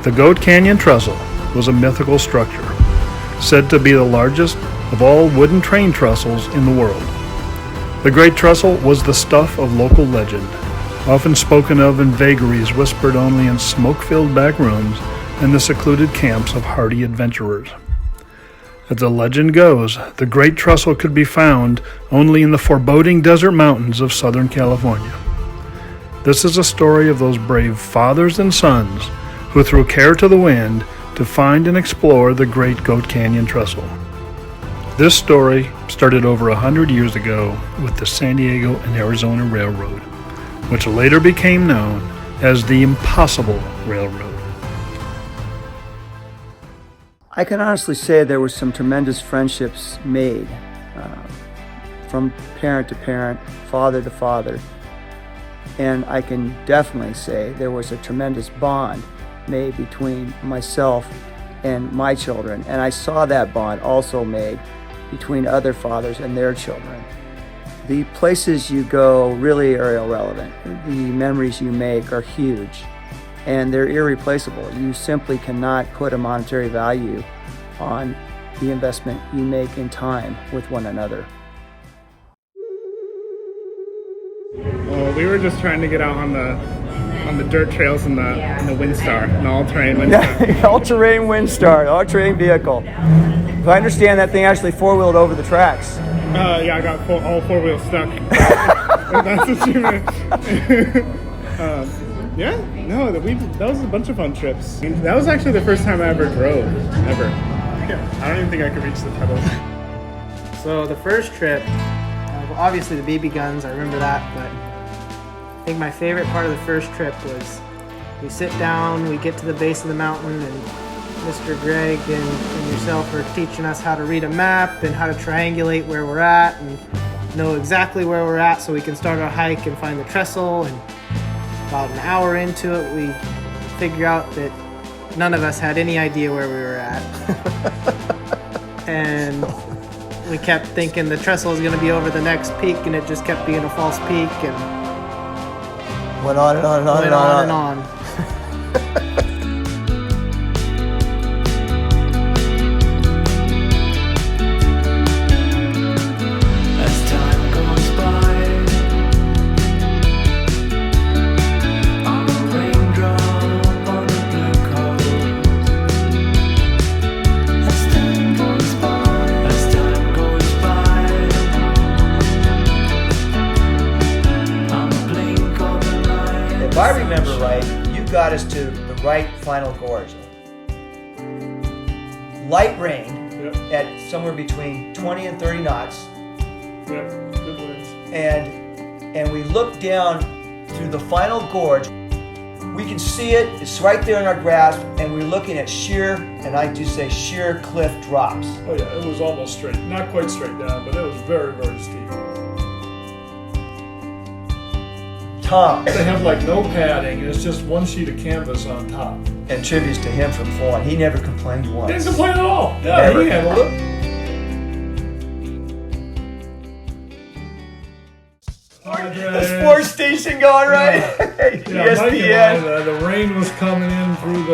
The Goat Canyon Trestle was a mythical structure, said to be the largest of all wooden train trestles in the world. The Great Trestle was the stuff of local legend, often spoken of in vagaries whispered only in smoke-filled back rooms and the secluded camps of hardy adventurers. As the legend goes, the Great Trestle could be found only in the foreboding desert mountains of Southern California. This is a story of those brave fathers and sons who threw care to the wind to find and explore the Great Goat Canyon Trestle. This story started over 100 years ago with the San Diego and Arizona Railroad, which later became known as the Impossible Railroad. I can honestly say there were some tremendous friendships made from parent to parent, father to father. And I can definitely say there was a tremendous bond made between myself and my children. And I saw that bond also made between other fathers and their children. The places you go really are irrelevant. The memories you make are huge and they're irreplaceable. You simply cannot put a monetary value on the investment you make in time with one another. We were just trying to get out on the dirt trails in the Windstar, an all-terrain Windstar. All-terrain Windstar, all-terrain vehicle. If I understand, that thing actually four-wheeled over the tracks. Yeah, I got all four wheels stuck. That's what you meant. That was a bunch of fun trips. I mean, that was actually the first time I ever drove, ever. I don't even think I could reach the pedals. So the first trip, obviously the BB guns, I remember that, but I think my favorite part of the first trip was we sit down, we get to the base of the mountain, and Mr. Greg and yourself are teaching us how to read a map and how to triangulate where we're at and know exactly where we're at so we can start our hike and find the trestle. And about an hour into it, we figure out that none of us had any idea where we were at. And we kept thinking the trestle was going to be over the next peak, and it just kept being a false peak, and went on and on and on and on and on. If I remember right, you got us to the right final gorge. Light rain at somewhere between 20 and 30 knots. Yep, good words. And we look down through the final gorge. We can see it, it's right there in our grasp, and we're looking at sheer, and I do say sheer cliff drops. Oh yeah, it was almost straight. Not quite straight down, but it was very, very steep. Tom. They have like no padding, and it's just one sheet of canvas on top. And tributes to him from falling. He never complained once. Didn't complain at all. Yeah, he handled it. The sports station going right. Yeah, ESPN. the rain was coming in through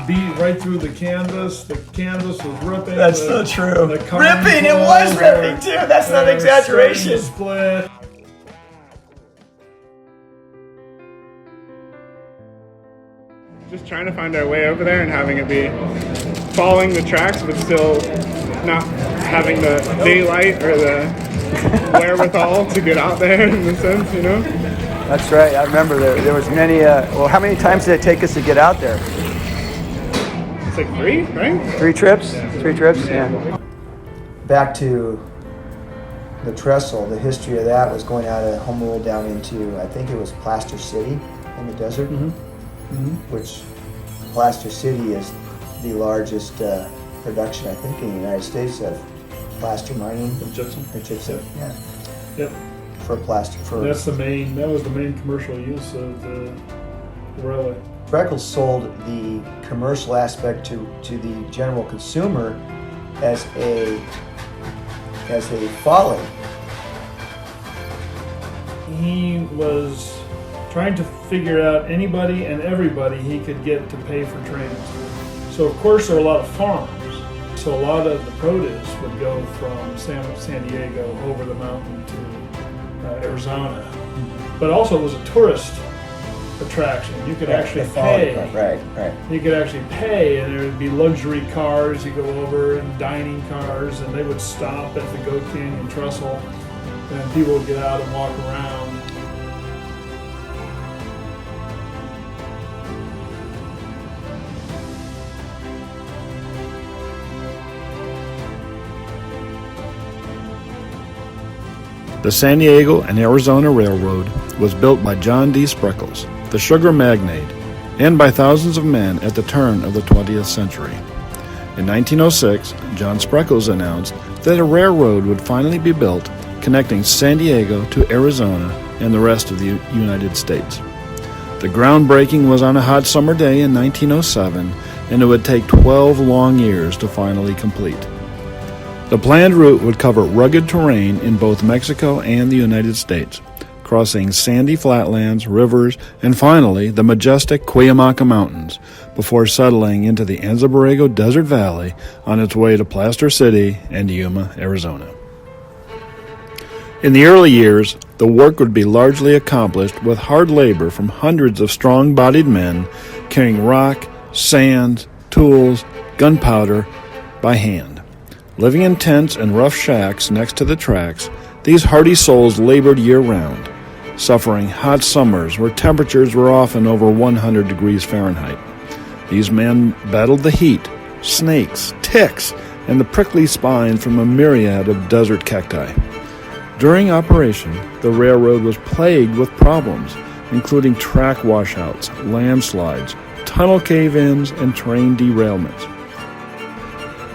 beat right through the canvas. The canvas was ripping. That's so true. Ripping, it was ripping too. That's not an exaggeration. Split. Just trying to find our way over there and having it be following the tracks, but still not having the daylight or the wherewithal to get out there in the sense, you know? That's right. I remember there was many. How many times did it take us to get out there? It's like 3, right? 3 trips. 3 trips. Yeah. Back to the trestle. The history of that was going out of Homewood down into, I think it was Plaster City in the desert. Which Plaster City is the largest production, I think, in the United States of plaster mining. And gypsum. Yeah. Yep. For plaster. That was the main commercial use of the railway. Freckles sold the commercial aspect to the general consumer as a folly. He was trying to figure out anybody and everybody he could get to pay for trains. So of course there were a lot of farms. So a lot of the produce would go from San Diego over the mountain to Arizona. But also it was a tourist attraction. You could actually pay. Right. You could actually pay, and there would be luxury cars you go over and dining cars, and they would stop at the Goat Canyon Trestle, and people would get out and walk around. The San Diego and Arizona Railroad was built by John D. Spreckels, the sugar magnate, and by thousands of men at the turn of the 20th century. In 1906, John Spreckels announced that a railroad would finally be built connecting San Diego to Arizona and the rest of the United States. The groundbreaking was on a hot summer day in 1907, and it would take 12 long years to finally complete. The planned route would cover rugged terrain in both Mexico and the United States, crossing sandy flatlands, rivers, and finally the majestic Cuyamaca Mountains, before settling into the Anza Borrego Desert Valley on its way to Plaster City and Yuma, Arizona. In the early years, the work would be largely accomplished with hard labor from hundreds of strong-bodied men carrying rock, sand, tools, gunpowder by hand. Living in tents and rough shacks next to the tracks, these hardy souls labored year-round, suffering hot summers where temperatures were often over 100 degrees Fahrenheit. These men battled the heat, snakes, ticks, and the prickly spines from a myriad of desert cacti. During operation, the railroad was plagued with problems, including track washouts, landslides, tunnel cave-ins, and train derailments.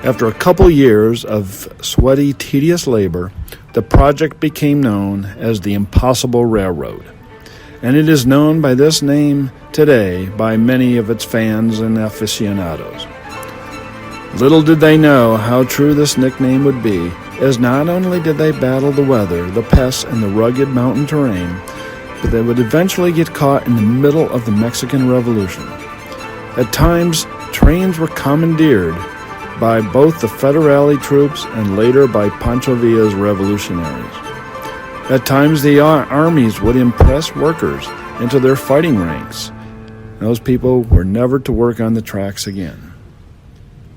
After a couple years of sweaty, tedious labor, the project became known as the Impossible Railroad, and it is known by this name today by many of its fans and aficionados. Little did they know how true this nickname would be, as not only did they battle the weather, the pests, and the rugged mountain terrain, but they would eventually get caught in the middle of the Mexican Revolution. At times, trains were commandeered by both the Federale troops and later by Pancho Villa's revolutionaries. At times, the armies would impress workers into their fighting ranks. Those people were never to work on the tracks again.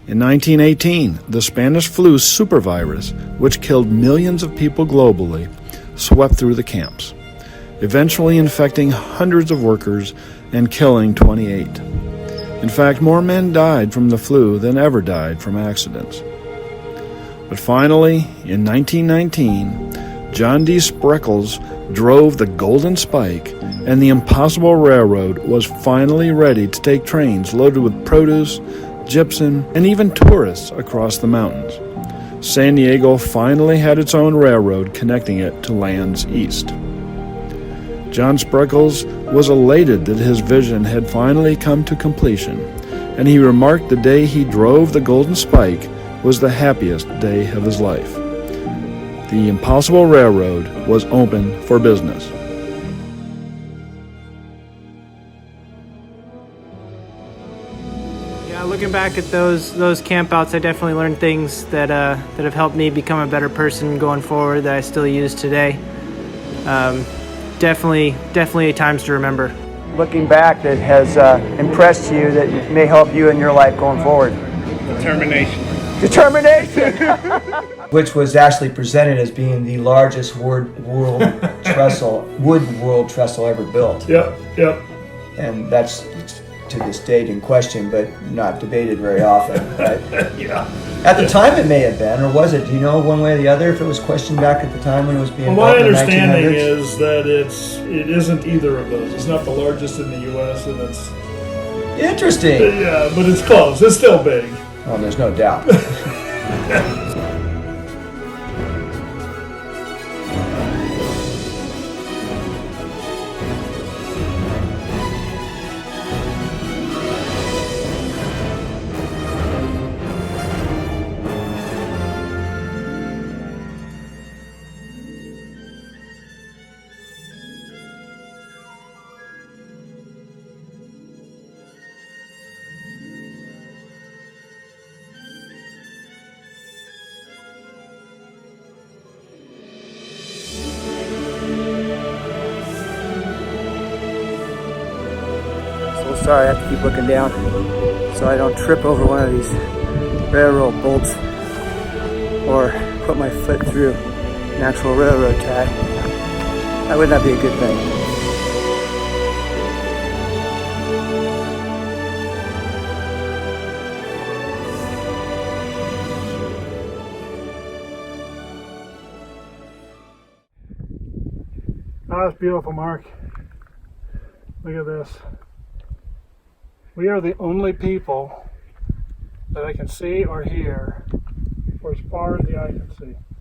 In 1918, the Spanish flu supervirus, which killed millions of people globally, swept through the camps, eventually infecting hundreds of workers and killing 28. In fact, more men died from the flu than ever died from accidents. But finally, in 1919, John D. Spreckels drove the Golden Spike, and the Impossible Railroad was finally ready to take trains loaded with produce, gypsum, and even tourists across the mountains. San Diego finally had its own railroad connecting it to lands east. John Spreckels was elated that his vision had finally come to completion, and he remarked the day he drove the Golden Spike was the happiest day of his life. The Impossible Railroad was open for business. Yeah, looking back at those campouts, I definitely learned things that have helped me become a better person going forward that I still use today. Definitely times to remember. Looking back, that has impressed you, that may help you in your life going forward? Determination. Which was actually presented as being the largest wood world trestle ever built. Yep. And that's to this date in question, but not debated very often. Right? Yeah. At the time it may have been, or was it? Do you know one way or the other if it was questioned back at the time when it was being Well, built my in the 1900s? understanding is that it isn't either of those. It's not the largest in the U.S. and it's Interesting. yeah, but it's close. It's still big. Oh, there's no doubt. sorry, I have to keep looking down so I don't trip over one of these railroad bolts or put my foot through an actual railroad tie. That would not be a good thing. Oh, that's beautiful, Mark. Look at this. We are the only people that I can see or hear for as far as the eye can see.